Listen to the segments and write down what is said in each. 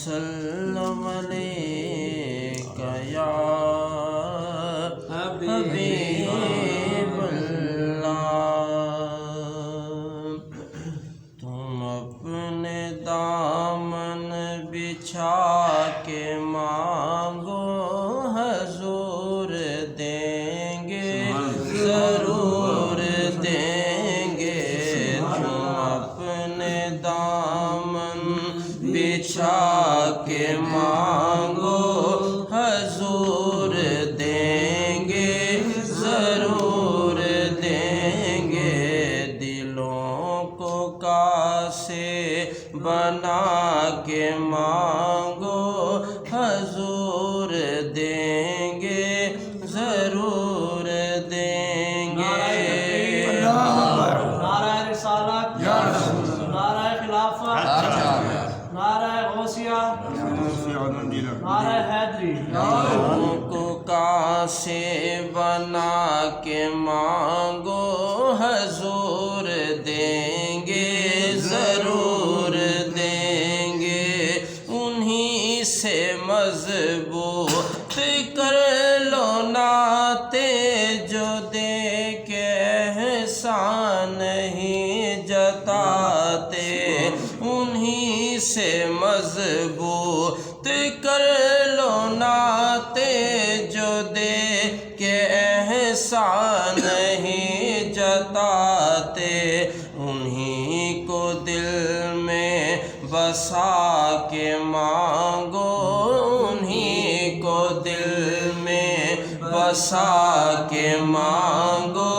وسلم علیک یا حبیب اللہ۔ تم اپنے دامن بچھا کے مانگو حضور دیں گے، ضرور دیں گے۔ تم اپنے دامن بچھا کے مانگو حضور دیں گے، ضرور دیں گے۔ دلوں کو کاسے بنا کے مانگو حضور دیں گے، ضرور دیں گے۔ نعرہ رسالت، نعرہ خلافت، نعرہ غوثیہ، نعرہ حیدری۔ دلوں کو کاسے بنا کے مانگو حضور دیں گے، ضرور دیں گے۔ انہی سے مضبوط کر لو نعتیں جو دے کے احسان نہیں جتاتے۔ انہی سے مضبوط کر لو نعتیں جو دے کے احسان نہیں جتاتے۔ انہی کو دل میں بسا کے مانگو، انہی کو دل میں بسا کے مانگو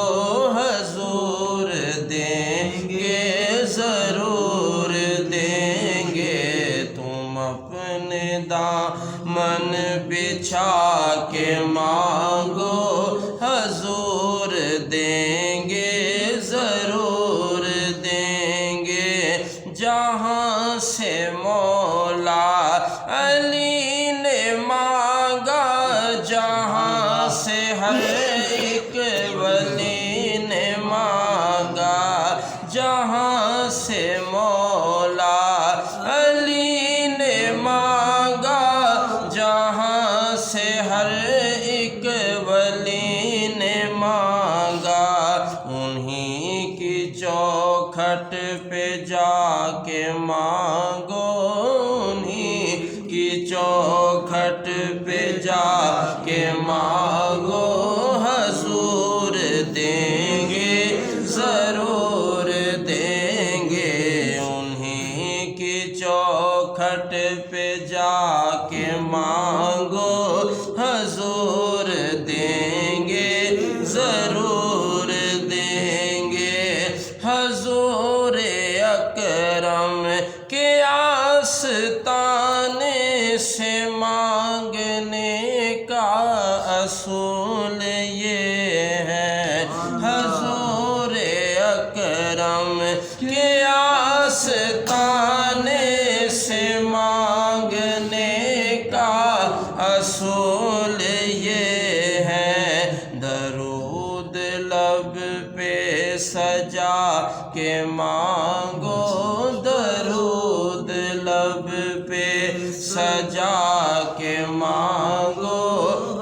حضور دیں گے، ضرور دیں گے۔ تم اپنے دامن بچھا کے مانگو حضور دیں گے، ضرور دیں گے۔ جہاں سے مولا علی نے مانگا، جہاں سے ہر ایک ولی نے مانگا، جہاں سے مولا علی نے مانگا، جہاں سے ہر ایک ولی نے مانگا۔ انہی کی چوکھٹ پہ جا کے مانگو، انہی کی چوکھٹ پہ جا کے مانگو حضور دیں گے، ضرور دیں گے۔ انہی کی چوکھٹ پہ جا کے مانگو حضور دیں گے، ضرور دیں گے۔ حضور اکرم کے آستانے سے مانگنے کا اصول یہ ہے۔ حضور اکرم کے آستانے سے مانگنے کا اصول یہ ہے۔ درود لب پہ سجا کے مانگو، درود لب پہ سجا کے مانگو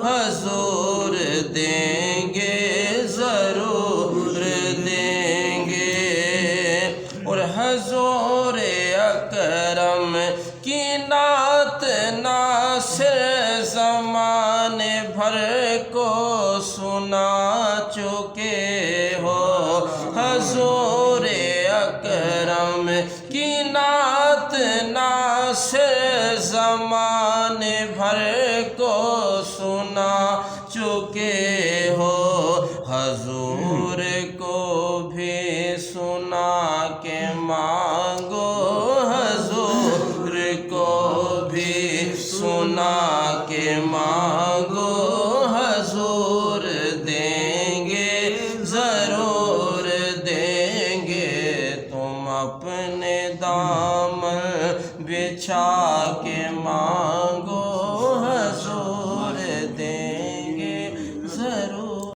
حضور دیں گے، ضرور دیں گے۔ اور حضور اکرم کی نعت ناصر زمانے بھر کو سنا چکے ہو۔ حضور اکرم کی نعت ناصر زمانے بھر